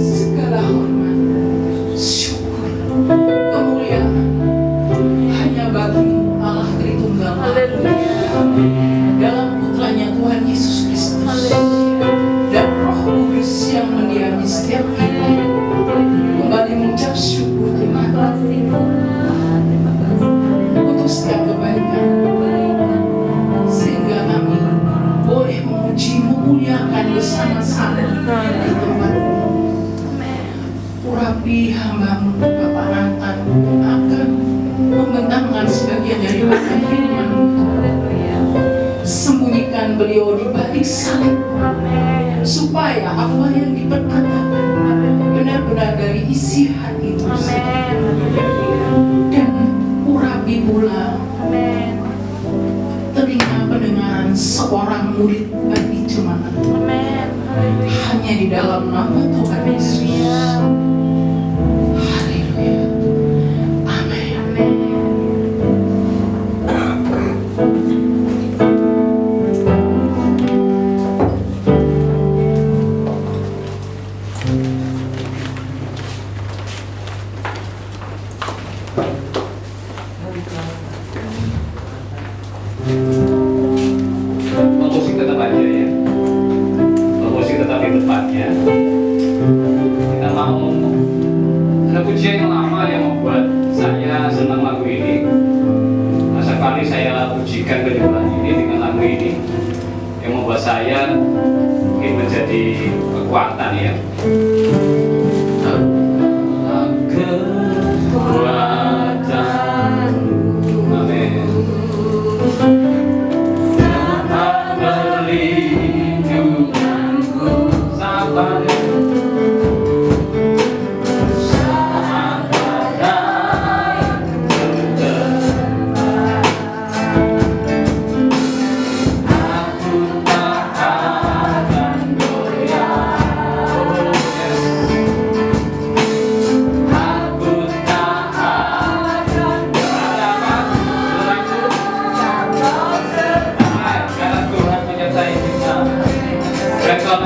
Segala hormat, syukur, kemuliaan hanya bagi-Mu Allah Tritunggal dalam putranya Tuhan Yesus Kristus dan Roh Kudus yang mendiami setiap kita. Kembali mengucap syukur terima kasih untuk setiap kebaikan, sehingga kami boleh memuji memuliakan bersama-sama di tempat ini. Urapi hamba-Mu Bapak Nathan akan membentangkan sebagian daripada firman-Mu. Sembunyikan beliau di balik salib, supaya apa yang diperkatakan benar-benar dari isi hati Tuhan. Dan urapi pula telinga pendengaran seorang murid bagi jemaat. Hanya di dalam nama Tuhan Yesus. Haleluya. Amin. Musik tetap aja ya. Musik tetap di tempatnya. Kita mau ada pujian yang lama yang membuat saya senang lagu ini. Masa kali saya pujikan penjualan ini dengan lagu ini yang membuat saya mungkin menjadi kekuatan ya.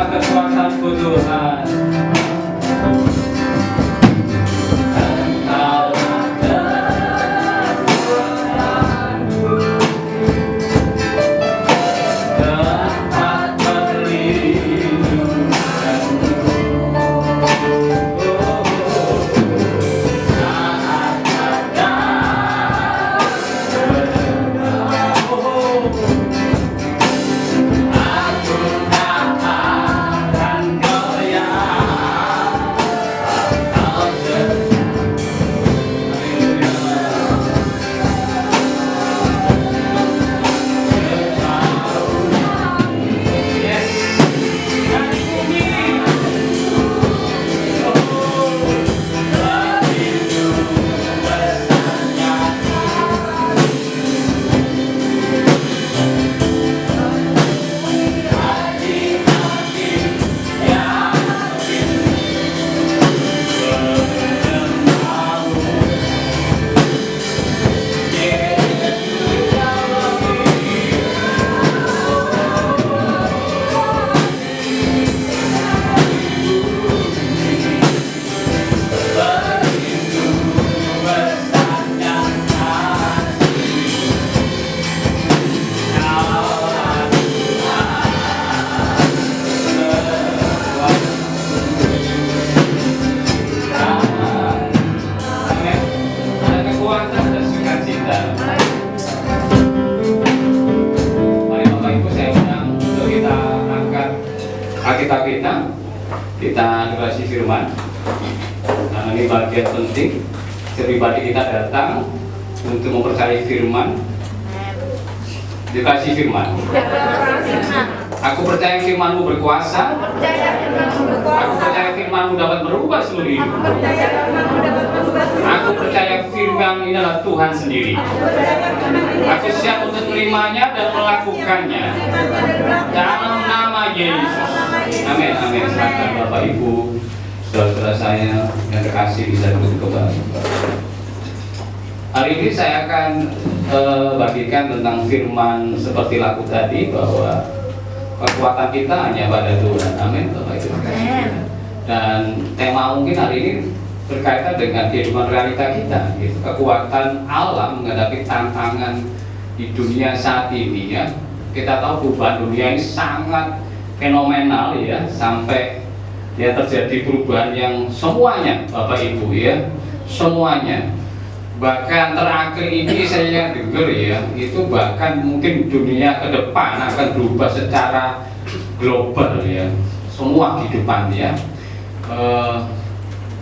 Kekuatanku Tuhan. Kita dikasih firman. Nah, ini bagian penting. Pribadi kita datang untuk mempercayai firman. Dikasih firman. Aku percaya firman-Mu berkuasa. Aku percaya firman-Mu dapat merubah seluruh hidup. Aku percaya firman ini adalah Tuhan sendiri. Aku siap untuk menerimanya dan melakukannya dalam nama Yesus. Amin, amin. Silakan Bapak Ibu, saudara-saudara saya yang terkasih bisa duduk kembali. Hari ini saya akan bagikan tentang firman seperti lagu tadi, bahwa kekuatan kita hanya pada Tuhan. Amin. Bapak Ibu. Dan tema mungkin hari ini berkaitan dengan kehidupan realita kita, gitu. Kekuatan alam menghadapi tantangan di dunia saat ini, ya. Kita tahu perubahan dunia ini sangat fenomenal, ya, sampai ya terjadi perubahan yang semuanya, Bapak Ibu, ya, semuanya. Bahkan terakhir ini saya dengar, ya, itu bahkan mungkin dunia ke depan akan berubah secara global, ya, semua kehidupan, ya.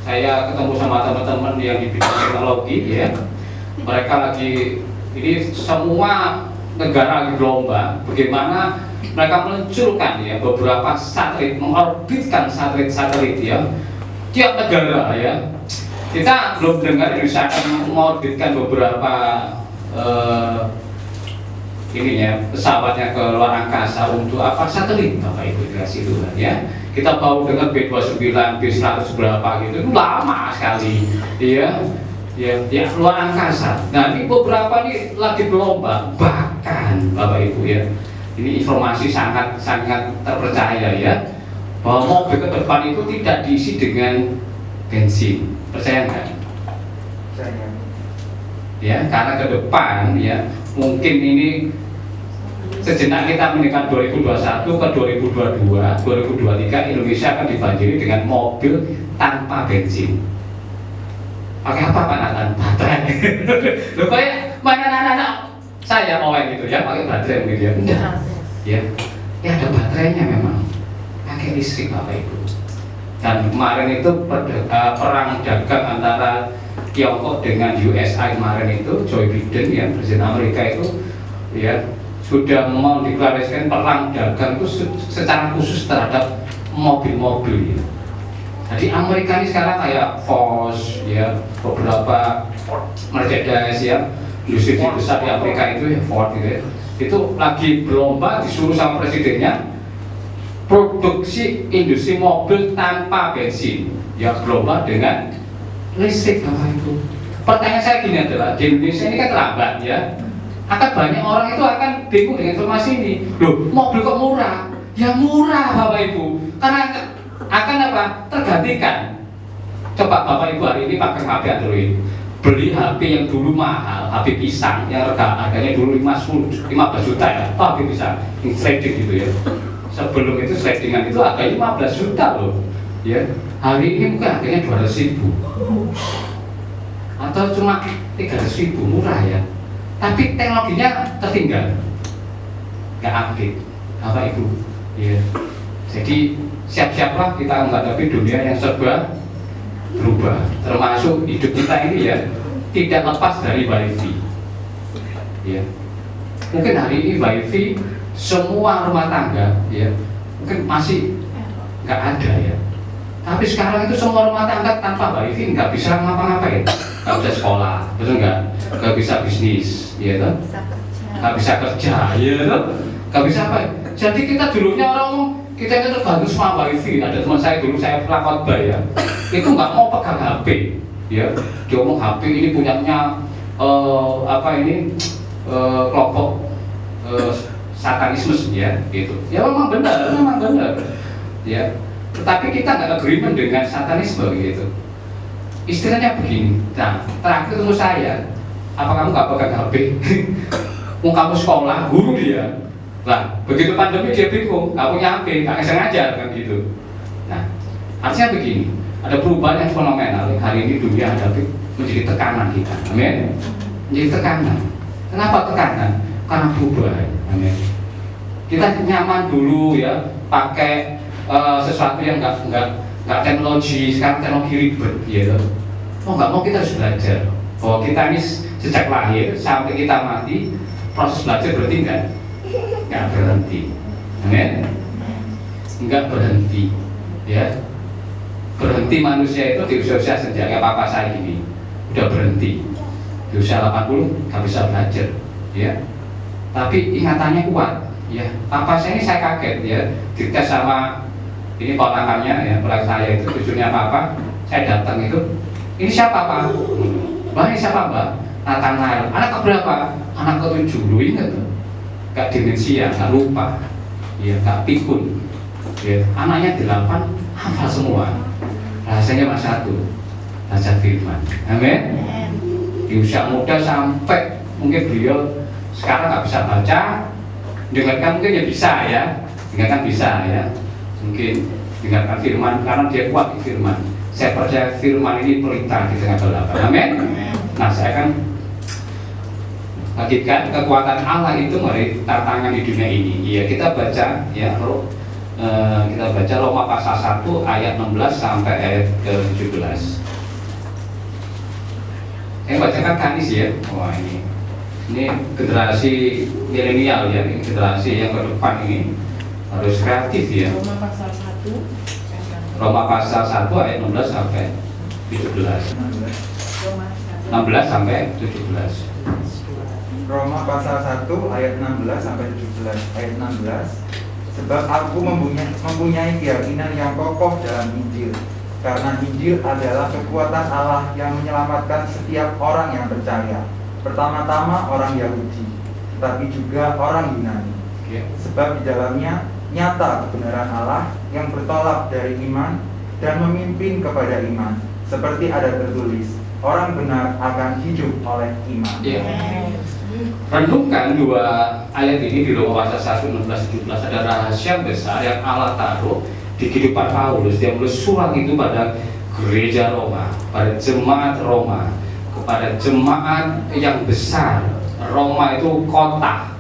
Saya ketemu sama teman-teman yang di bidang teknologi, ya, mereka lagi ini semua negara lagi berlomba bagaimana mereka meluncurkan, ya, beberapa satelit, mengorbitkan satelit-satelit, ya, tiap negara, ya. Kita belum dengar Indonesia akan mengorbitkan beberapa pesawatnya ke luar angkasa untuk apa? Satelit, Bapak Ibu dikasih Tuhan, ya. Kita baru dengar B29, B100 berapa gitu, itu lama sekali, ya, luar angkasa. Nah, ini beberapa ini lagi berlomba, bahkan Bapak Ibu, ya, ini informasi sangat terpercaya, ya, bahwa mobil ke depan itu tidak diisi dengan bensin. Percaya nggak? Percaya. Ya, karena ke depan, ya, mungkin ini sejenak kita menekan 2021 ke 2022, 2023 Indonesia akan dibanjiri dengan mobil tanpa bensin. Pakai apa Pak Nathan? Baterai. Loh, kayak mana anak-anak saya mau yang gitu, ya, pakai baterai mungkin, ya. Enggak. Ya ada baterainya memang. Pakai listrik, Bapak Ibu. Dan kemarin itu perang dagang antara Tiongkok dengan USA kemarin itu, Joe Biden, ya, Presiden Amerika itu, ya, sudah mau deklarasikan perang dagang itu secara khusus terhadap mobil-mobil, ya. Jadi Amerika ini sekarang kayak Ford, ya, beberapa Mercedes, ya, industri besar di Amerika itu, ya, Ford gitu, ya, itu lagi berlomba disuruh sama presidennya produksi industri mobil tanpa bensin, ya, berlomba dengan listrik, Bapak Ibu. Pertanyaan saya gini adalah, di Indonesia ini kan terlambat, ya, akan banyak orang itu akan bingung dengan informasi ini. Loh, mobil kok murah? Ya murah, Bapak Ibu, karena akan apa? Tergantikan. Coba Bapak Ibu hari ini pakai HP Android, beli HP yang dulu mahal, HP pisang yang harganya dulu 15 juta, ya, HP pisang, yang sliding gitu, ya. Sebelum itu slidingan itu harganya 15 juta loh, ya. Hari ini mungkin harganya 200.000 atau cuma 300.000, murah, ya. Tapi teknologinya tertinggal, nggak update, Bapak Ibu, ya. Jadi siap-siaplah kita menghadapi dunia yang serba berubah, termasuk hidup kita ini, ya, tidak lepas dari WiFi, ya. Mungkin hari ini WiFi semua rumah tangga, ya, mungkin masih nggak ada, ya. Tapi sekarang itu semua rumah tangga tanpa WiFi nggak bisa ngapa-ngapain, nggak bisa sekolah, betul nggak bisa bisnis, ya, toh, nggak bisa kerja, ya, toh, nggak bisa apa. Jadi kita dulunya orang kita itu tergantung sama WiFi. Ada teman saya dulu, saya pernah khotbah, ya, itu nggak mau pegang HP, ya, dia ngomong HP ini punyanya kelompok satanisme, ya, gitu. Ya memang benar, ya. Tetapi kita nggak agreement dengan satanisme, gitu. Istilahnya begini. Nah, terakhir ketemu saya, apa kamu nggak pegang HP? Mau kamu sekolah, guru dia. Nah, begitu pandemi dia bingung, nggak punya HP, nggak bisa ngajar, kan gitu. Nah, artinya begini, ada perubahan yang fenomenal hari ini dunia hadapi, menjadi tekanan kita. Amin. Menjadi tekanan. Kenapa tekanan? Karena perubahan. Amin. Kita nyaman dulu, ya, pakai sesuatu yang nggak teknologi. Sekarang teknologi ribet, ya. Mau nggak mau kita harus belajar bahwa kita ini sejak lahir sampai kita mati, proses belajar berarti nggak berhenti. Amin. Nggak berhenti, ya. Berhenti manusia itu di usia-usia sejak kayak papa saya ini udah berhenti di usia 80 nggak bisa belajar, ya. Tapi ingatannya kuat, ya. Papa saya ini saya kaget, ya, dites sama Ini ponakannya ya, ponak saya itu tujuannya apa? Saya datang itu, ini siapa Pak? Mbak ini siapa Mbak? Nathanael. Anak keberapa? Anak ke-7. Lu ingat tuh? Gak demensia, gak lupa, ya gak pikun. Ya, anaknya 8 hafal semua. Rasanya mas 1 baca firman. Amin. Di usia muda sampai mungkin beliau sekarang nggak bisa baca, dengarkan mungkin ya bisa ya, dengarkan bisa ya, mungkin dengarkan firman karena dia kuat di firman. Saya percaya firman ini perintah di tengah gelap. Amin. Nah saya kan hakikat kekuatan Allah itu mari tantangan di dunia ini. Iya kita baca ya, kita baca Roma pasal 1 ayat 16 sampai ayat ke-17. Saya bacakan Kanis ya. Wah ini generasi milenial ya, ini generasi yang ke depan ini harus kreatif ya. Roma pasal 1 Roma pasal 1 ayat 16 sampai 17. 16 sampai 17. Roma pasal 1 ayat 16 sampai 17. Ayat 16. Sebab aku mempunyai keyakinan yang kokoh dalam Injil, karena Injil adalah kekuatan Allah yang menyelamatkan setiap orang yang percaya. Pertama-tama orang Yahudi, tetapi juga orang Yunani. Sebab di dalamnya nyata kebenaran Allah yang bertolak dari iman dan memimpin kepada iman. Seperti ada tertulis, orang benar akan hidup oleh iman. Renungkan 2 ayat ini di Roma pasal 1 16 17. Ada rahasia besar yang Allah taruh di kehidupan Paulus. Dia menulis surat itu pada gereja Roma, pada jemaat Roma, kepada jemaat yang besar. Roma itu kota,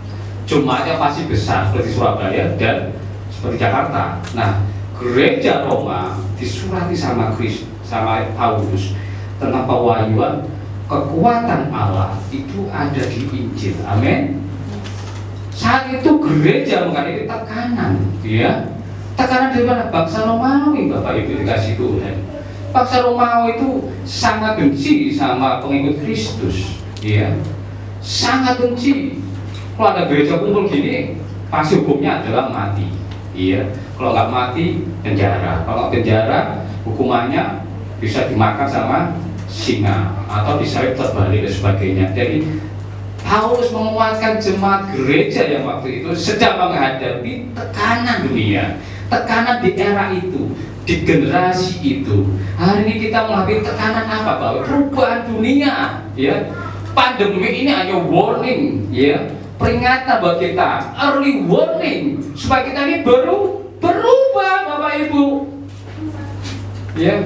jemaatnya pasti besar seperti Surabaya dan seperti Jakarta. Nah, gereja Roma disurati sama Paulus tentang pewahyuan kekuatan Allah itu ada di Injil. Amin. Saat itu gereja menghadapi tekanan, ya. Tekanan dari mana? Bangsa Romawi, Bapak Ibu dikasih Tuhan. Bangsa Romawi itu sangat benci sama pengikut Kristus, ya. Sangat benci. Kalau ada gereja kumpul gini, pasti hukumnya adalah mati, iya. Kalau nggak mati, penjara. Kalau penjara, hukumannya bisa dimakan sama singa atau disalib terbalik dan sebagainya. Jadi Paulus menguatkan jemaat gereja yang waktu itu sedang menghadapi tekanan dunia, tekanan di era itu, di generasi itu. Hari ini kita menghadapi tekanan apa, bahwa perubahan dunia, ya. Pandemi ini hanya warning, ya, peringatan buat kita, early warning supaya kita ini berubah, Bapak Ibu, ya.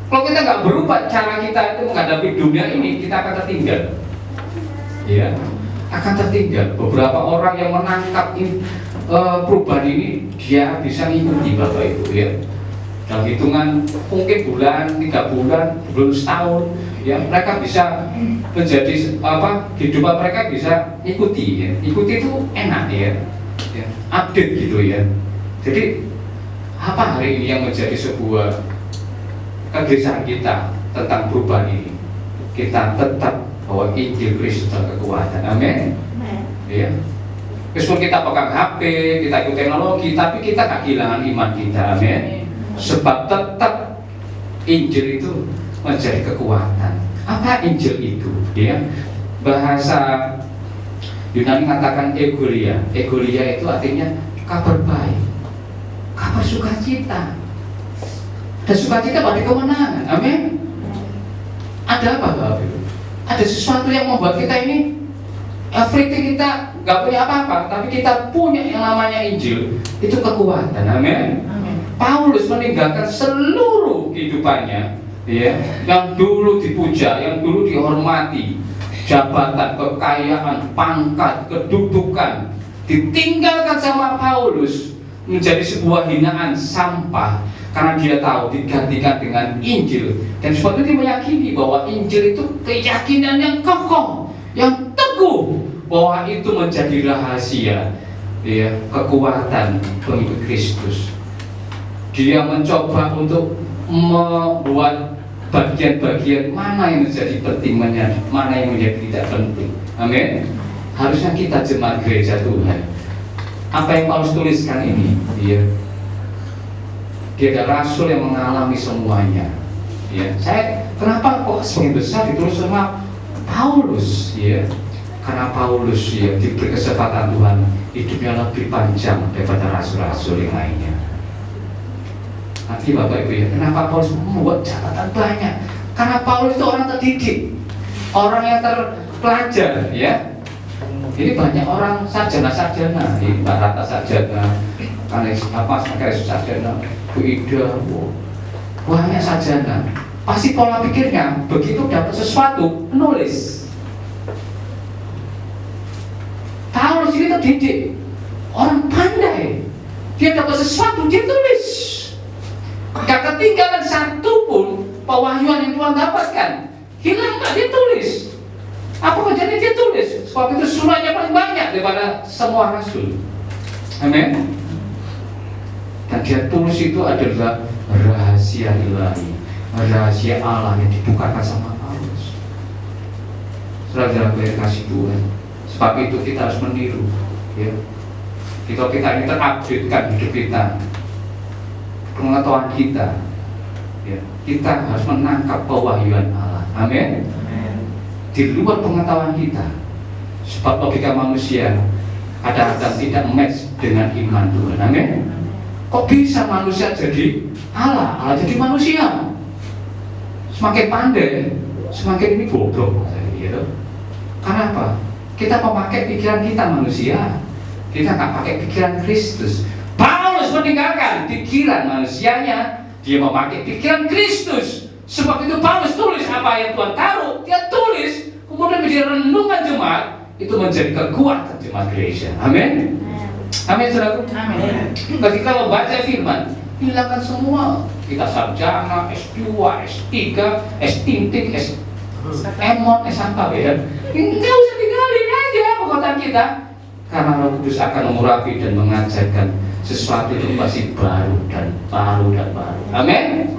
Kalau kita nggak berubah cara kita itu menghadapi dunia ini, kita akan tertinggal, ya, akan tertinggal. Beberapa orang yang menangkap perubahan ini, dia bisa mengikuti, Bapak Ibu, ya. Dalam hitungan mungkin bulan, 3 bulan, belum setahun, ya, mereka bisa menjadi kehidupan mereka bisa ikuti, ya. Ikuti itu enak, ya, update gitu, ya. Jadi apa hari ini yang menjadi sebuah kegelisahan kita tentang perubahan ini? Kita tetap bahwa Injil Kristus adalah kekuatan. Amin. Ya. Meskipun kita pegang HP, kita ikut teknologi, tapi kita tak kehilangan iman kita. Amin. Sebab tetap Injil itu menjadi kekuatan. Apa Injil itu? Ya. Bahasa Yunani katakan egolia. Egolia itu artinya kabar baik, kabar sukacita. Dan sukacita pada kemenangan. Amin. Ada apa, Bapak Ibu? Ada sesuatu yang membuat kita ini everything, kita nggak punya apa-apa, tapi kita punya yang namanya Injil. Itu kekuatan. Amin. Paulus meninggalkan seluruh kehidupannya, ya, yang dulu dipuja, yang dulu dihormati, jabatan, kekayaan, pangkat, kedudukan, ditinggalkan sama Paulus menjadi sebuah hinaan, sampah. Karena dia tahu digantikan dengan Injil. Dan sebab itu dia meyakini bahwa Injil itu keyakinan yang kokoh, yang teguh, bahwa itu menjadi rahasia, ya, kekuatan pengikut Kristus. Dia mencoba untuk membuat bagian-bagian mana yang menjadi penting, mana yang menjadi tidak penting. Amin. Harusnya kita jemaat gereja Tuhan, apa yang Paulus tuliskan ini, ya, Dia adalah rasul yang mengalami semuanya. Ya, kenapa kok sebagian besar ditulis sama Paulus? Ya, karena Paulus ya diberi kesempatan Tuhan hidupnya lebih panjang daripada rasul-rasul yang lainnya. Nanti Bapak Ibu ya, kenapa Paulus membuat catatan banyak? Karena Paulus itu orang terdidik, orang yang terpelajar, ya. Ini banyak orang sarjana-sarjana, Mbak Rata sarjana, sarjana, Bu Ida, banyak sarjana. Pasti pola pikirnya begitu dapat sesuatu menulis. Paulus ini terdidik, orang pandai. Dia dapat sesuatu dia tulis. Gak ketinggalan satu pun pewahyuan yang Tuhan dapatkan. Hilang gak dia tulis. Apa kerjanya dia tulis? Sebab itu suratnya paling banyak daripada semua rasul. Amin. Dan dia tulis itu adalah rahasia ilahi, rahasia Allah yang dibukakan sama Paulus. Saudara-saudara yang kasih Tuhan. Sebab itu kita harus meniru, ya. Kita ini terupdatekan hidup kita, pengetahuan kita, ya. Kita harus menangkap pewahyuan Allah. Amin. Di luar pengetahuan kita, sebab logika manusia kadang-kadang tidak match dengan iman Tuhan. Amin. Kok bisa manusia jadi Allah, Allah jadi manusia? Semakin pandai, semakin ini bodoh, gitu. Karena apa? Kita memakai pikiran kita manusia, kita nggak pakai pikiran Kristus. Paulus meninggalkan pikiran manusianya, dia memakai pikiran Kristus. Sebab itu Paulus tulis apa yang Tuhan taruh, dia tulis, kemudian menjadi renungan jemaat, itu menjadi kekuatan jemaat gereja. Amin. Amin, saudaraku. Amin. Ketika lo baca firman, hilangkan semua. Kita sarjana, S2, S3, S-tinting, S-emon, S-apa ya. Enggak usah tinggalin aja perkataan kita. Karena Roh Kudus akan mengurapi dan mengajarkan sesuatu itu pasti baru dan baru dan baru. Amin.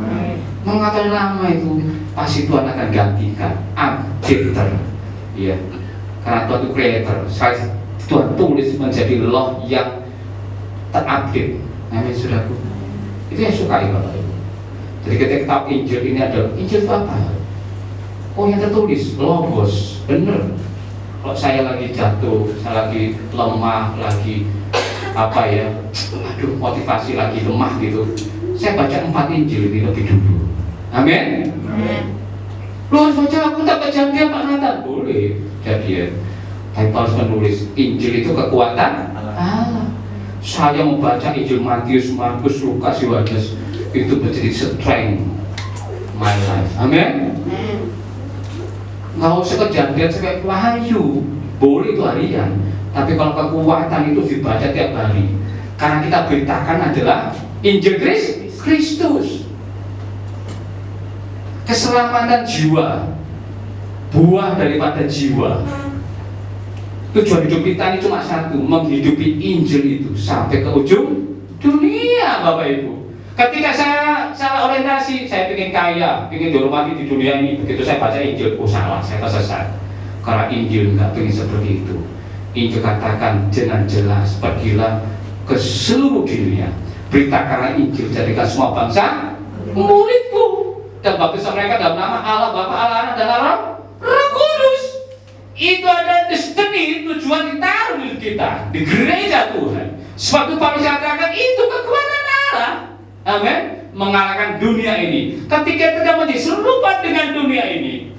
Mengatakan lama itu pasti Tuhan akan gantikan, updater, ya. Karena Tuhan itu creator. Tuhan tulis menjadi loh yang terupdate. Amin, saudaraku. Itu yang sukai Bapak Ibu. Jadi ketika kita Injil ini adalah Injil itu apa? Oh, yang tertulis logos, bener. Kalau saya lagi jatuh, saya lagi lemah, lagi apa ya, aduh motivasi lagi lemah gitu, saya baca 4 Injil ini lebih dulu. Amin. Lu harus baca aku tak kejadian Pak Nathan, boleh. Jadi ya, tapi Paulus menulis Injil itu kekuatan Allah. Saya membaca Injil Matius, Markus, Lukas, Yohanes itu menjadi strength my life. Amin. Nggak usah kejadian sampai Wahyu, boleh itu harian. Tapi kalau kekuatan itu dibaca tiap hari, karena kita beritakan adalah Injil Kristus. Keselamatan jiwa, buah daripada jiwa. Tujuan hidup kita ini cuma satu, menghidupi Injil itu sampai ke ujung dunia, Bapak Ibu. Ketika saya salah orientasi, saya ingin kaya, ingin dihormati di dunia ini. Begitu saya baca Injil, oh salah, saya tersesat. Karena Injil nggak ingin seperti itu. Injil katakan dengan jelas, pergilah ke seluruh dunia, beritakanlah Injil, jadikan semua bangsa muridku, dan baptislah mereka dalam nama Allah Bapa, Allah Anak, dan Allah Roh Kudus. Itu adalah destiny, tujuan ditaruh di kita, di gereja Tuhan. Sebab itu Paulus katakan itu kekuatan Allah. Amin. Mengalahkan dunia ini. Ketika kita menjadi serupa dengan dunia ini,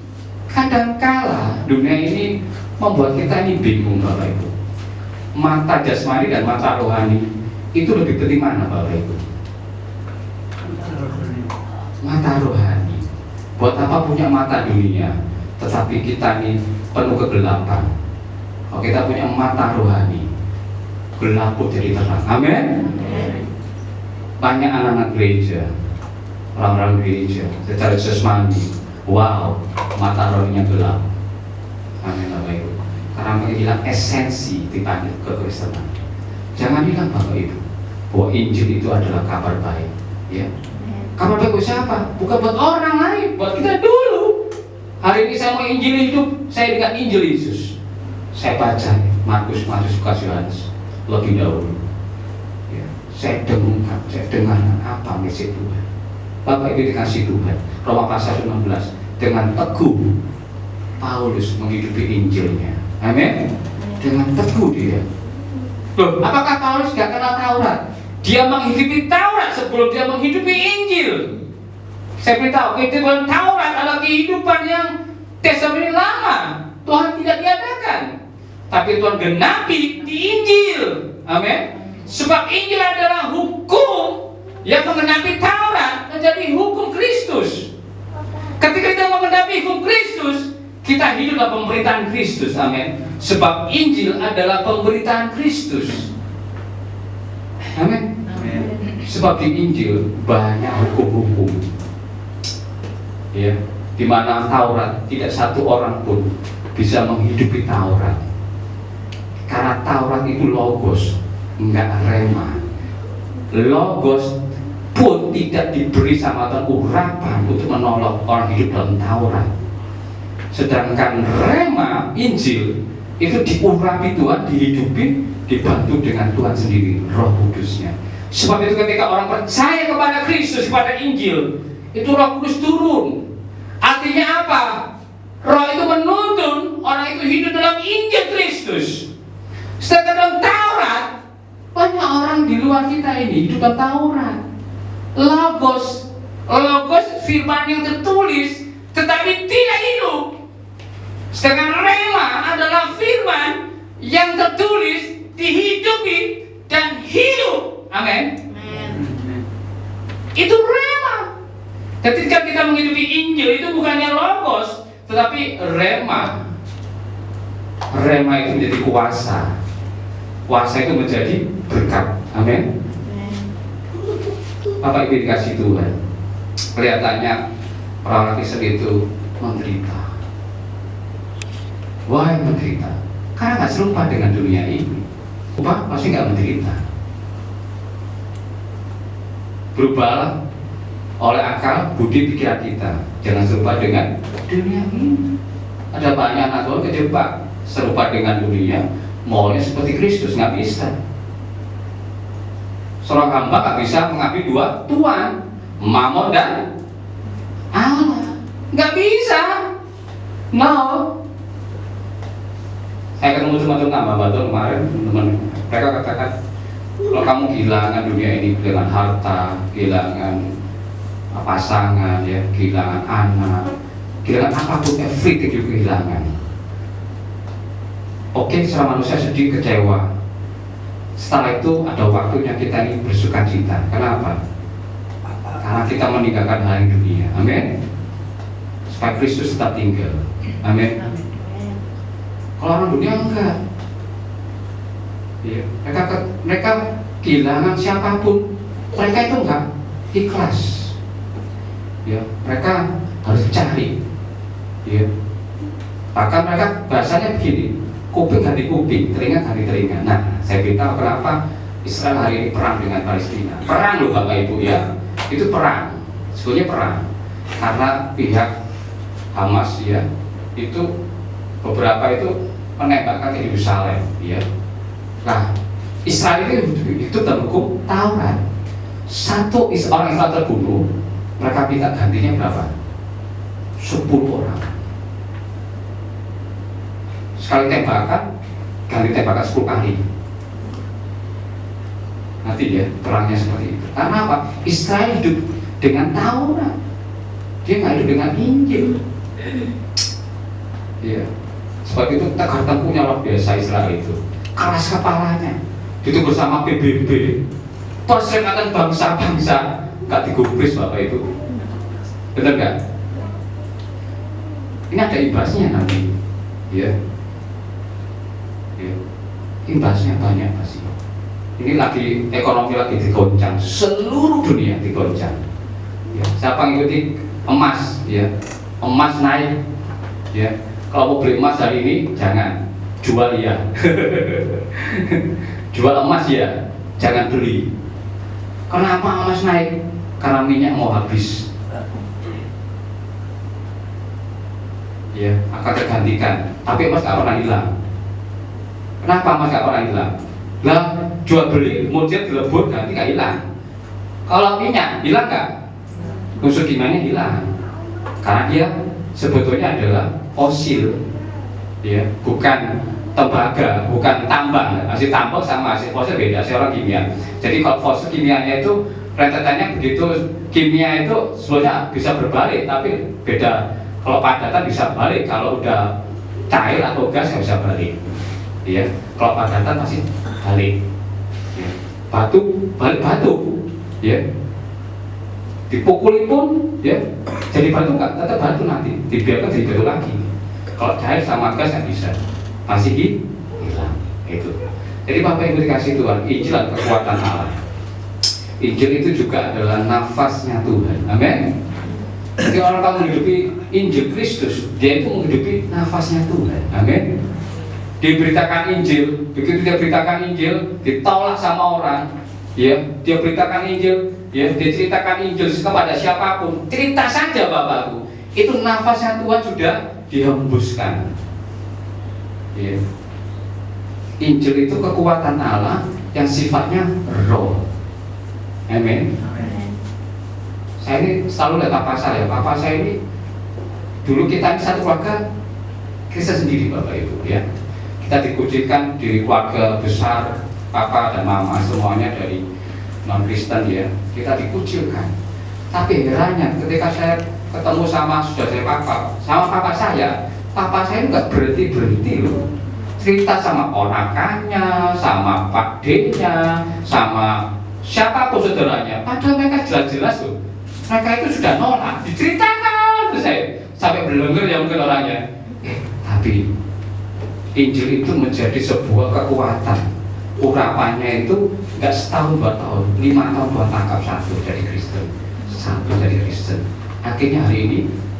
kadangkala dunia ini membuat kita ini bingung, Bapak Ibu. Mata jasmani dan mata rohani itu lebih penting mana, Bapak Ibu? Mata rohani. Buat apa punya mata dunia, tetapi kita ini penuh kegelapan? Kalau kita punya mata rohani, gelap pun jadi terang. Amin. Banyak anak-anak gereja, orang-orang gereja secara jasmani, wow, mata rohaninya gelap. Amin, Bapak Ibu. Karena menghilang esensi dibanding kekristenan. Jangan bilang Bapak Ibu bahwa Injil itu adalah kabar baik, ya. Kabar baik buat siapa? Bukan buat orang lain, buat kita dulu. Hari ini saya mau Injil hidup, saya dengan Injil Yesus. Saya baca Markus, Lukas, Yohanes lebih dahulu. Ya. saya dengarkan, saya dengarkan apa misi Tuhan. Bapak Ibu dikasih Tuhan, Roma pasal 16, dengan teguh Paulus menghidupi Injilnya. Amin. Dengan teguh dia. Loh, apakah Paulus gak kenal Taurat? Dia menghidupi Taurat sebelum dia menghidupi Injil. Saya beritahu, kehidupan Taurat adalah kehidupan yang Testament lama. Tuhan tidak diadakan, tapi Tuhan genapi di Injil. Amin. Sebab Injil adalah hukum yang menggenapi Taurat menjadi hukum Kristus. Ketika kita menggenapi hukum Kristus, kita hidup dalam pemberitaan Kristus. Amin. Sebab Injil adalah pemberitaan Kristus. Amin. Sebab di Injil banyak hukum-hukum, ya, di mana Taurat tidak satu orang pun bisa menghidupi Taurat. Karena Taurat itu logos, enggak rema. Logos pun tidak diberi sama Tuhan urapan untuk menolong orang hidup dalam Taurat. Sedangkan rema Injil itu diurapi Tuhan, dihidupi, dibantu dengan Tuhan sendiri, Roh Kudusnya. Sebab itu ketika orang percaya kepada Kristus, kepada Injil, itu Roh Kudus turun. Artinya apa? Roh itu menuntun orang itu hidup dalam Injil Kristus. Sedangkan dalam Taurat, banyak orang di luar kita ini hidup dalam Taurat. Logos firman yang tertulis tetapi tidak hidup. Sedangkan rema adalah firman yang tertulis, dihidupi dan hidup. Amin. Itu rema. Ketika kita menghidupi Injil itu bukannya logos, tetapi rema. Rema itu menjadi kuasa. Kuasa itu menjadi berkat. Amin. Bapak Ibu dikasih Tuhan, kelihatannya orang Kristen itu menderita. Why menderita? Karena nggak serupa dengan dunia ini. Apa? Pasti nggak menderita. Berubahlah oleh akal, budi, pikiran kita. Jangan serupa dengan dunia ini. Ada banyak anak Tuhan kejebak serupa dengan dunia, maunya seperti Kristus, nggak bisa. Seorang hamba nggak bisa mengabdi dua tuan, Mamon dan Allah. Nggak bisa. No. Saya ketemu teman-teman hamba Tuhan kemarin, teman-teman. Mereka katakan, kalau kamu kehilangan dunia ini, kehilangan harta, kehilangan pasangan, ya, kehilangan anak, kehilangan apapun, everything you kehilangan. Oke, secara manusia sedih, kecewa. Setelah itu ada waktunya kita ini bersuka cita. Kenapa? Karena kita meninggalkan hal yang dunia. Amin. Supaya Kristus tetap tinggal. Amin. Kalau orang dunia enggak. Ya, mereka kehilangan siapapun, mereka itu enggak ikhlas. Ya, mereka harus cari. Ya. Bahkan mereka bahasanya begini, kuping ganti kuping, telinga ganti telinga. Nah, saya beritahu kenapa Israel hari ini perang dengan Palestina. Perang loh Bapak Ibu ya, itu perang. Sebetulnya perang karena pihak Hamas ya, itu beberapa itu menembakkan ke Yerusalem ya. Nah, Israel itu dalam hukum Taurat. Satu orang Israel terbunuh, mereka minta gantinya berapa? 10 orang. Sekali tembakan, ganti tembakan 10 kali. Nanti ya, perangnya seperti itu. Karena apa? Israel hidup dengan Taurat. Dia nggak hidup dengan Injil. Ya. Sebab itu tegar tempurnya luar biasa Israel itu. Keras kepalanya. Itu bersama PBB. Perserikatan bangsa-bangsa nggak digubris Bapak itu. Benar nggak? Ini ada imbasnya nanti. Ya. Ya. Imbasnya banyak pasti. Ini lagi ekonomi lagi digoncang, seluruh dunia digoncang. Ya. Siapa ngikuti emas? Ya. Emas naik. Ya. Kalau mau beli emas hari ini jangan jual ya. Jual emas ya, jangan beli. Kenapa emas naik? Karena minyak mau habis. Ya, akan tergantikan. Tapi emas gak pernah hilang. Kenapa emas gak pernah hilang? Lah, jual beli kemudian dilebur nanti nggak hilang. Kalau minyak hilang nggak? Unsur kimianya hilang karena dia sebetulnya adalah fosil, ya, bukan tembaga, bukan tambang. Hasil tambang sama hasil fosil beda, hasil orang kimia. Jadi kalau fosil kimianya itu rentetannya begitu, kimia itu sebenarnya bisa berbalik, tapi beda. Kalau padatan bisa balik, kalau udah cair atau gas nggak bisa balik. Ya, kalau padatan pasti balik. Ya. Batu balik batu, ya. Dipukuli pun, ya, jadi batu nggak, tetap batu nanti, dibiarkan jadi batu lagi. Kalau cair sama gas nggak bisa, masih hilang. Itu. Jadi Bapak Ibu dikasih Tuhan, Injil adalah kekuatan Allah. Injil itu juga adalah nafasnya Tuhan. Amin. Jadi orang kalau menghidupi Injil Kristus, dia itu menghidupi nafasnya Tuhan. Amin. Diberitakan Injil, begitu dia beritakan Injil, ditolak sama orang, ya, dia beritakan Injil, ya, dia ceritakan Injil kepada siapapun, cerita saja Bapakku, itu nafasnya Tuhan sudah dihembuskan. Ya. Injil itu kekuatan Allah yang sifatnya roh. Amin. Saya ini selalu lihat papa saya. Papa saya ini dulu kita ini satu keluarga Kristen sendiri Bapak Ibu, ya. Kita dikucilkan di keluarga besar, papa dan mama semuanya dari non Kristen, ya. Kita dikucilkan. Tapi herannya ketika saya ketemu sama saudara papa, sama papa saya nggak berhenti loh. Cerita sama ponakannya, sama Pak D-nya, sama siapapun saudaranya. Padahal mereka jelas-jelas loh, mereka itu sudah nolak, diceritakan ke saya sampai berlengger ya mungkin orangnya. Tapi Injil itu menjadi sebuah kekuatan. Urapannya itu nggak setahun 2 tahun, 5 tahun Tuhan tangkap satu dari Kristen. Akhirnya hari ini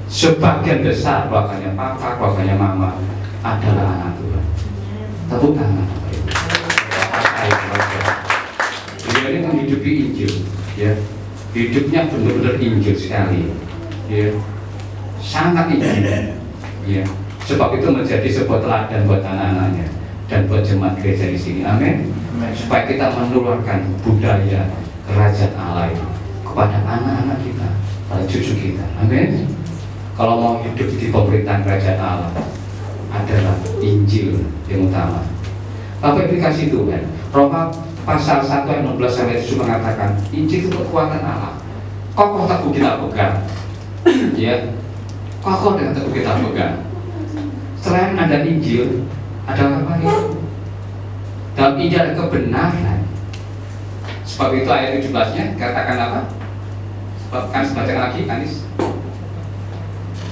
sebagian besar keluarganya papa, keluarganya mama adalah anak Tuhan. Tepuk tangan. Dia ini menghidupi Injil, ya. Hidupnya benar-benar Injil sekali, ya. Sangat Injil, ya. Sebab itu menjadi sebuah teladan buat anak-anaknya dan buat jemaat gereja di sini. Amin. Supaya kita menularkan budaya kerajaan Allah itu kepada anak-anak kita, pada cucu kita. Amin. Kalau mau hidup di pemerintahan kerajaan Allah, adalah Injil yang utama. Bapak Ibu kasih Tuhan, Roma pasal 1 ayat 16 sampai 7 mengatakan Injil itu kekuatan Allah. Kokoh teguh kita pegang, ya. Kokoh dan teguh kita pegang. Selain ada Injil, ada apa ya? Dalam Injil ada kebenaran. Sebab itu ayat 17-nya katakan apa? Sebab kan bacakan lagi, Anis.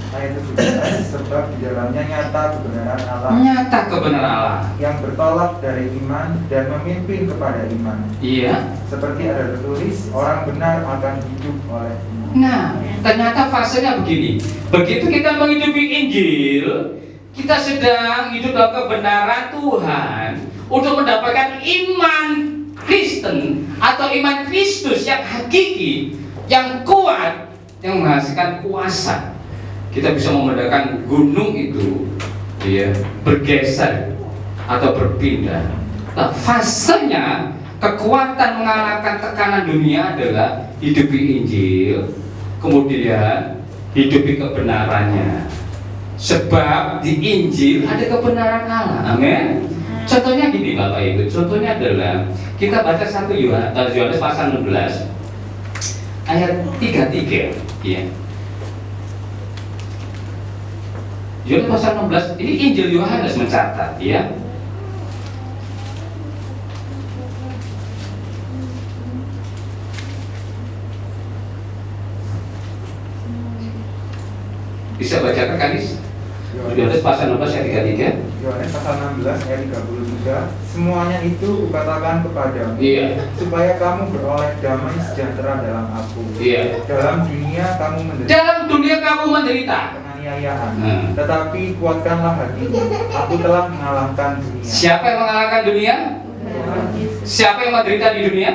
Ayat 17, sebab di dalamnya nyata kebenaran Allah. Nyata kebenaran Allah Yang bertolak dari iman dan memimpin kepada iman. Iya. Seperti ada tertulis, orang benar akan hidup oleh iman. Nah, ternyata fasenya begini. Begitu kita menghidupi Injil, kita sedang hidup dalam kebenaran Tuhan untuk mendapatkan iman Kristen atau iman Kristus yang hakiki, yang kuat, yang menghasilkan kuasa. Kita bisa membedakan gunung itu, ya, bergeser atau berpindah. Nah, fasenya kekuatan mengalahkan tekanan dunia adalah hidupi Injil, kemudian hidupi kebenarannya. Sebab di Injil ada kebenaran Allah. Amin. Contohnya gini Bapak Ibu, contohnya adalah kita baca 1 Yohanes pasal 16 ayat 33, ya. Yohanes pasal 16, ini Injil Yohanes mencatat, ya. Bisa bacakan Kanis? Yohanes pasal 16 ayat 33. Yohanes pasal 16 ayat 33. Semuanya itu kukatakan kepadamu, Iya. supaya kamu beroleh damai sejahtera dalam aku. Iya. Dalam dunia kamu menderita Dalam dunia kamu menderita. penganiayaan, Hmm. tetapi kuatkanlah hatimu. Aku telah mengalahkan dunia. Siapa yang mengalahkan dunia? Siapa yang menderita di dunia?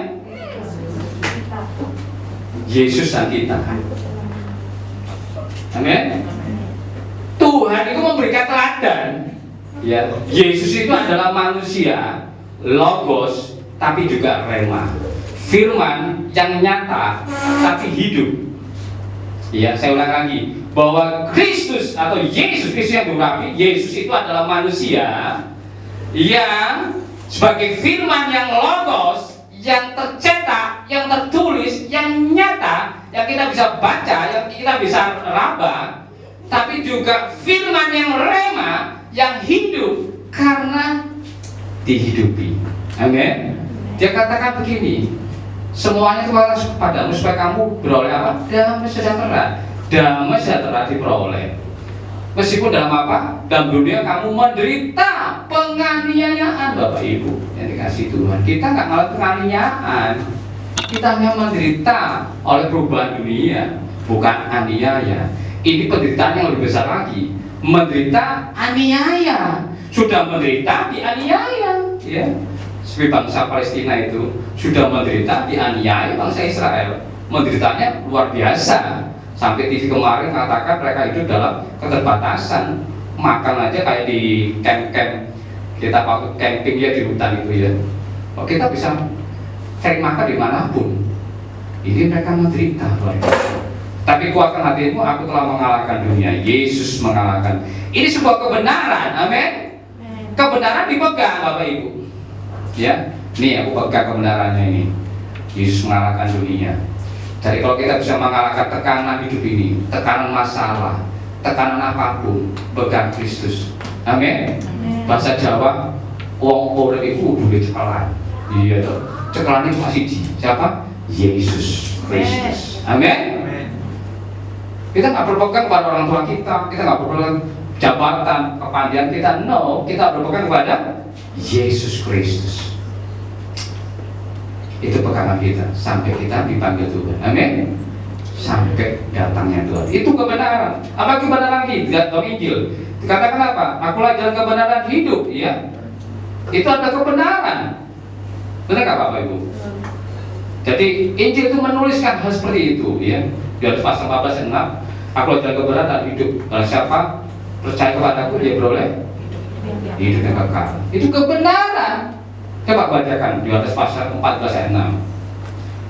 Yesus dan kita. Amin. Tuhan itu memberikan teladan. Ya, Yesus itu adalah manusia, logos, tapi juga rema. Firman yang nyata tapi hidup. Ya, saya ulang lagi bahwa Kristus atau Yesus Kristus yang diurapi, Yesus itu adalah manusia yang sebagai firman yang logos, yang tercetak, yang tertulis, yang nyata, yang kita bisa baca, yang kita bisa raba, tapi juga firman yang rema, yang hidup karena dihidupi. Amin. Dia katakan begini, semuanya itu kepadamu supaya kamu beroleh apa? Damai sejahtera. Damai sejahtera diperoleh. Meskipun dalam apa? Dalam dunia kamu menderita penganiayaan, Bapak Ibu yang dikasih Tuhan. Kita nggak ngalamin penganiayaan. Kita hanya menderita oleh perubahan dunia, bukan aniaya. Ini penderitaan yang lebih besar lagi. Menderita aniaya. Sudah menderita dianiaya, ya. Seperti bangsa Palestina itu sudah menderita dianiaya bangsa Israel. Menderitanya luar biasa. Sampai TV kemarin mengatakan mereka hidup dalam keterbatasan. Makan aja kayak di camp-camp. Kita waktu camping ya di hutan itu ya. Oh, kita bisa cari makan dimanapun. Ini mereka menderita. Tapi kuatkan hatimu, aku telah mengalahkan dunia. Yesus mengalahkan. Ini sebuah kebenaran, amin. Kebenaran dipegang Bapak Ibu. Ya, nih aku pegang kebenarannya ini. Yesus mengalahkan dunia. Jadi kalau kita bisa mengalahkan tekanan hidup ini, tekanan masalah, tekanan apapun, pegang Kristus. Amin. Bahasa Jawa, wong urip iku kudu cekelan. Iya toh. Cekelan itu masih di siapa? Yesus Kristus. Amin. Kita nggak berpegang pada orang tua kita nggak berpegang jabatan, kepandaian kita, no, kita berpegang kepada Yesus Kristus. Itu pegangan kita sampai kita dipanggil Tuhan. Amin. Sampai datangnya Tuhan. Itu kebenaran. Apa kebenaran lagi? Dalam Injil dikatakan apa? Akulah jalan kebenaran hidup, ya. Itu ada kebenaran. Benar nggak Bapak Ibu? Jadi Injil itu menuliskan hal seperti itu, ya. Di atas pasal 14 dan 6, akulah jalan kebenaran dan hidup. Barang siapa percaya kepadaku, dia beroleh hidup yang kekal. Itu kebenaran. Coba bacakan di atas pasal 14 ayat 6.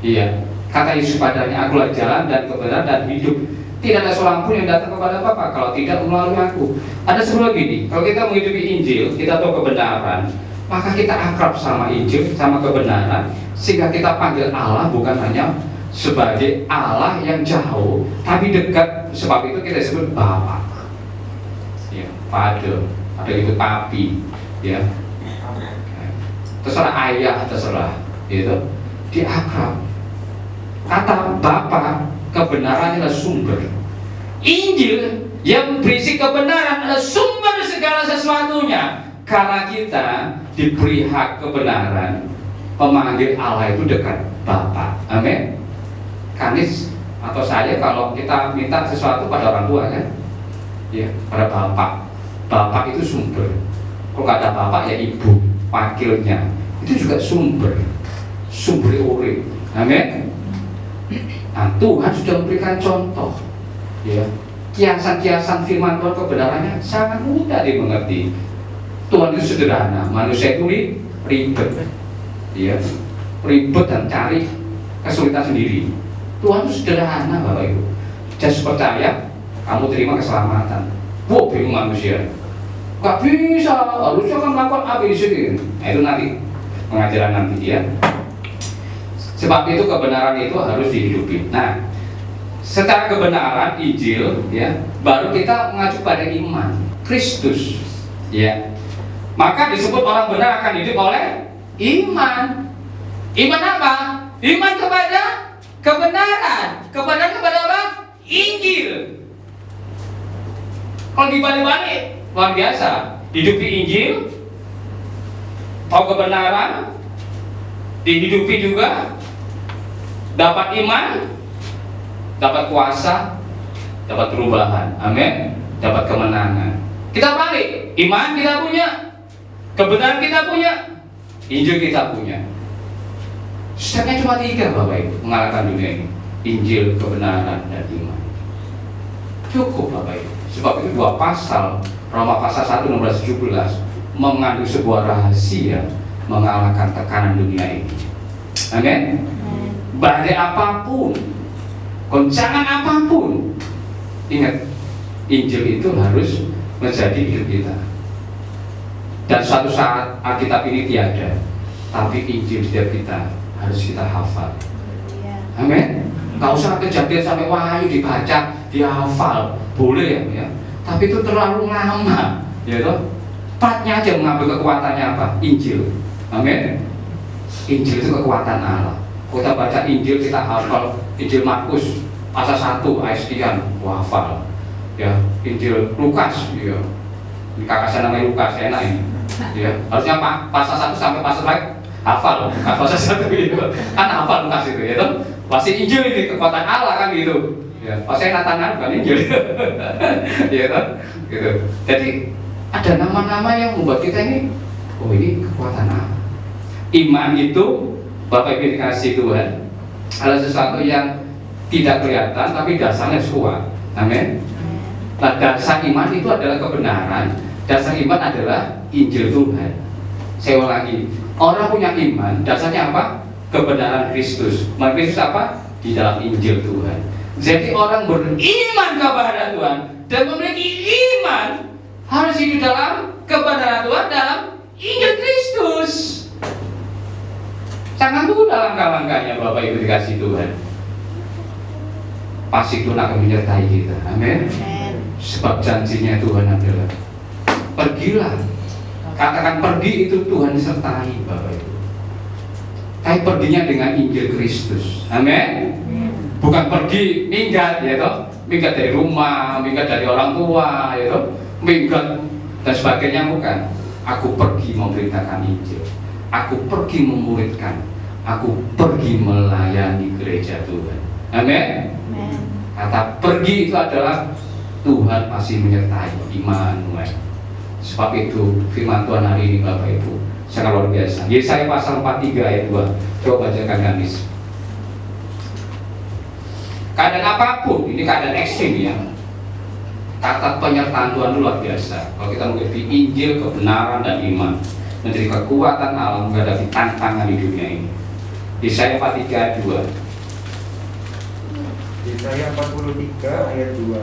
Iya, kata Yesus padanya, akulah jalan dan kebenaran dan hidup. Tidak ada seorang pun yang datang kepada Bapa kalau tidak melalui aku. Ada sebuah gini, kalau kita menghidupi Injil, kita tahu kebenaran, maka kita akrab sama Injil, sama kebenaran, sehingga kita panggil Allah bukan hanya sebagai Allah yang jauh, tapi dekat. Sebab itu kita sebut Bapa, ya, Father, ada itu Papi, ya. Terserah ayah, terserah, itu dia akrab. Kata Bapa, kebenaran adalah sumber. Injil yang berisi kebenaran adalah sumber segala sesuatunya. Karena kita diberi hak kebenaran, pemanggil Allah itu dekat Bapa. Amin. Kanis atau saya kalau kita minta sesuatu pada orang tua kan, ya, pada Bapak. Bapak itu sumber. Kalau nggak ada Bapak ya Ibu. Wakilnya itu juga sumber urip. Amin. Nah, Tuhan sudah memberikan contoh, ya, kiasan-kiasan firman Tuhan kebenarannya sangat mudah dimengerti. Tuhan itu sederhana, manusia itu ribet, ya, ribet dan cari kesulitan sendiri. Tuhan itu sederhana Bapak Ibu. Just percaya, kamu terima keselamatan. Wow, bingung manusia. Gak bisa, harusnya kan melakukan A, B, C, D. Nah, itu nanti pengajaran nanti, ya. Sebab itu kebenaran itu harus dihidupi. Nah, secara kebenaran Injil, ya, baru kita mengacu pada iman Kristus, ya. Maka disebut orang benar akan hidup oleh iman. Iman apa? Iman kepada kebenaran. Kebenaran kepada apa? Injil. Kalau dibalik-balik, luar biasa. Hidupi Injil, tahu kebenaran, dihidupi juga, dapat iman, dapat kuasa, dapat perubahan. Amin. Dapat kemenangan. Kita balik, iman kita punya, kebenaran kita punya, Injil kita punya. Stepnya cuma 3 Bapak Ibu mengalahkan dunia ini: Injil, kebenaran, dan iman. Cukup Bapak Ibu. Sebab itu 2 pasal, Roma pasal 1 16-17 mengandung sebuah rahasia mengalahkan tekanan dunia ini. Amin. Badai apapun, goncangan apapun, ingat, Injil itu harus menjadi hidup kita. Dan suatu saat Alkitab ini tiada, tapi Injil setiap kita harus kita hafal. Amin. Gak usah Kejadian sampai Wahyu dibaca, dihafal, boleh ya. Tapi itu terlalu lama, ya toh. Partnya aja mengambil kekuatannya apa? Injil. Amin. Injil itu kekuatan Allah. Kita baca Injil, kita hafal Injil Markus pasal 1 ayat sekian, hafal. Ya, Injil Lukas, ya. Ini kakak saya namanya Lukas, enak ini. Ya, harusnya pasal 1 sampai pasal 2 hafal, pasal 1 gitu. Kan hafal Lukas itu, ya toh. Pasti Injil ini kekuatan Allah kan gitu. Ya, pasti Nathan bukan Injil. Ya toh, gitu. Jadi ada nama-nama yang membuat kita ini, oh ini kekuatan Allah. Iman itu, Bapak Ibu dikasih Tuhan, adalah sesuatu yang tidak kelihatan tapi dasarnya kuat. Amin. Nah, dasar iman itu adalah kebenaran. Dasar iman adalah Injil Tuhan. Saya ulangi, orang punya iman, dasarnya apa? Kebenaran Kristus. Kristus apa? Di dalam Injil Tuhan. Jadi orang beriman kepada Tuhan dan memiliki iman harus hidup dalam kebenaran Tuhan dalam Injil Kristus. Jangan tunggu dalam langkah-langkahnya Bapak Ibu dikasih Tuhan. Pasti Tuhan akan menyertai kita. Amin. Sebab janjinya Tuhan adalah pergilah. Katakan pergi itu Tuhan sertai Bapak Ibu. Tapi perginya dengan Injil Kristus. Amin. Bukan pergi minggat ya toh, minggat dari rumah, minggat dari orang tua ya toh, minggat dan sebagainya, bukan. Aku pergi memberitakan Injil. Aku pergi memuridkan. Aku pergi melayani gereja Tuhan. Amin. Kata pergi itu adalah Tuhan masih menyertai, Immanuel. Sebab itu firman Tuhan hari ini Bapak Ibu sangat luar biasa. Yesaya pasal 43 ayat 2. Coba bacakan Ganis. Keadaan apapun, ini keadaan ekstrim ya. Kata penyertaan Tuhan luar biasa. Kalau kita mengerti Injil, kebenaran dan iman, menjadi kekuatan Allah menghadapi tantangan di dunia ini. Yesaya 43 ayat 2. Yesaya 43 ayat 2.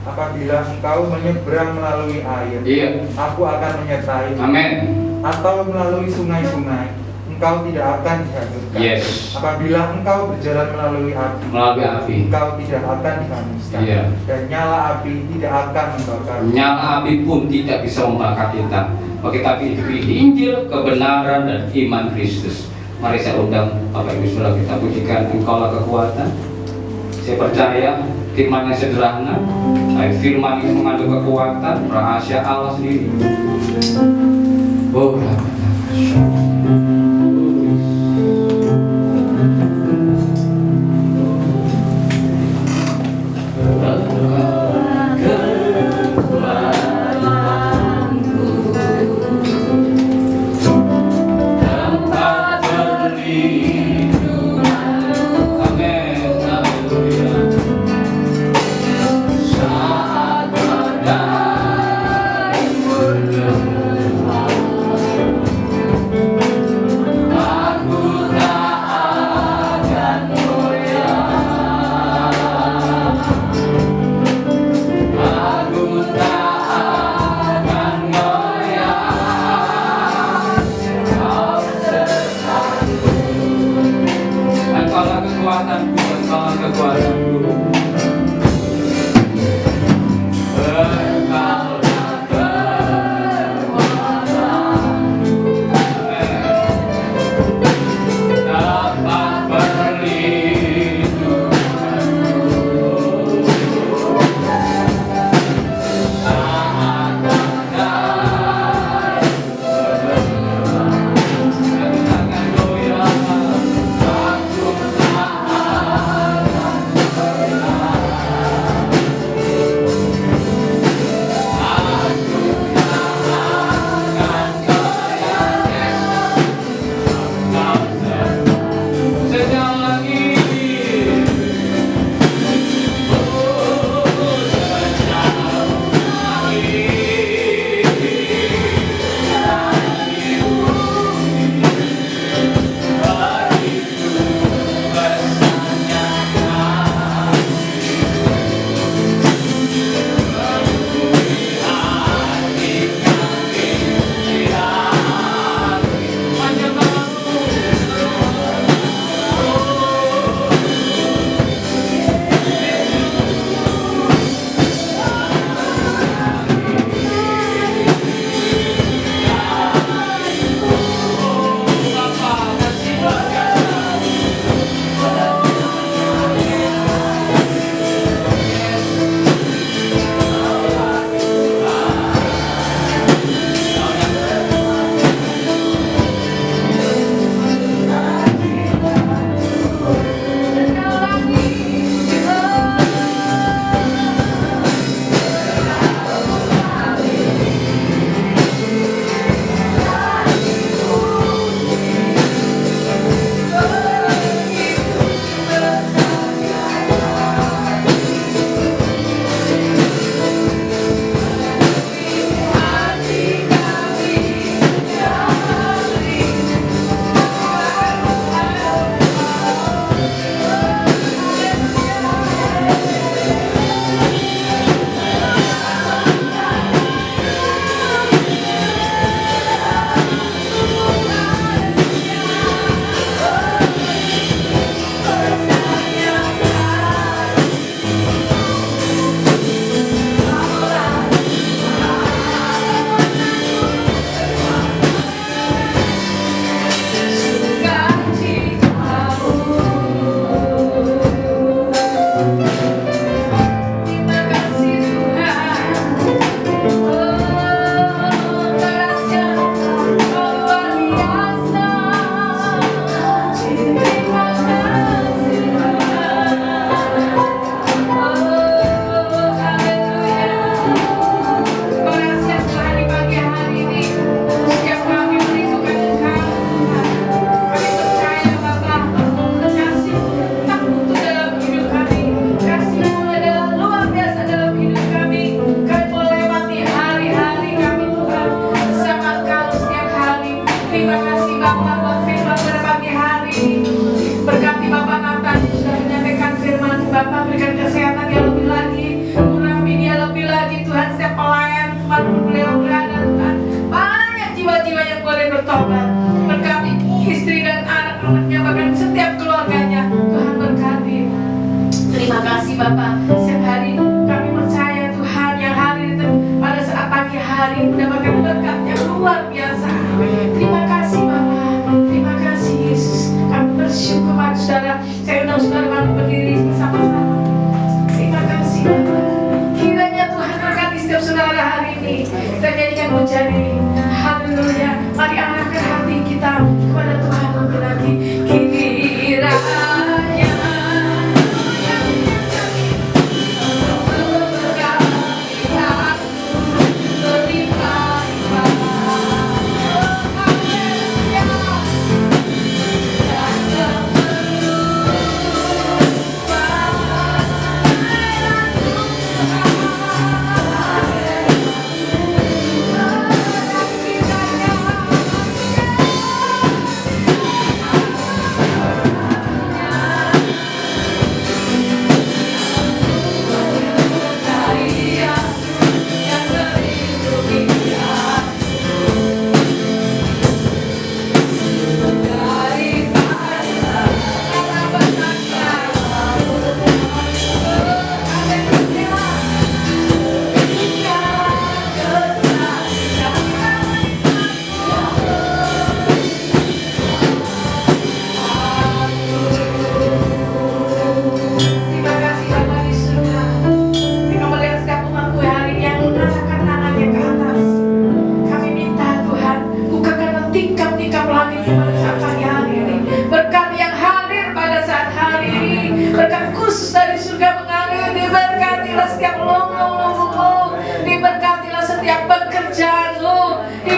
Apabila engkau menyeberang melalui air, aku akan menyertai. Amin. Atau melalui sungai-sungai, engkau tidak akan dihanyutkan. Yes. Apabila engkau berjalan melalui api, engkau tidak akan dihanguskan. Dan nyala api tidak akan membakar. Nyala api pun tidak bisa membakar kita. Bagi kita hidupi Injil, kebenaran dan iman Kristus. Mari saya undang Bapak Ibu Saudara, kita pujikan Engkaulah kekuatan. Saya percaya firman yang sederhana, firman ini mengandung kekuatan, rahasia Allah sendiri. Oh,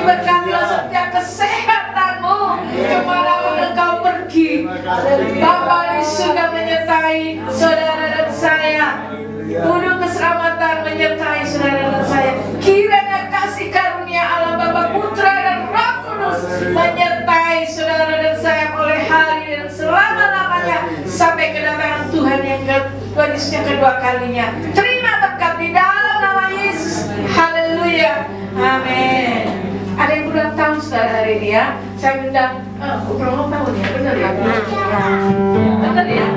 Diberkatilah setiap kesehatanmu kemanapun engkau pergi. Bapa di surga menyertai saudara dan saya. Tuduh keselamatan menyertai saudara dan saya. Kiranya kasih karunia Allah Bapa, Putra dan Roh Kudus menyertai saudara dan saya oleh hari dan selama-lamanya sampai kedatangan Tuhan yang kedua kalinya. Terima berkat di dalam nama Yesus. Haleluya. Amin. Ada yang ulang tahun saudara hari ini ya. Saya undang ulang tahun ya, benar ya? Benar ya?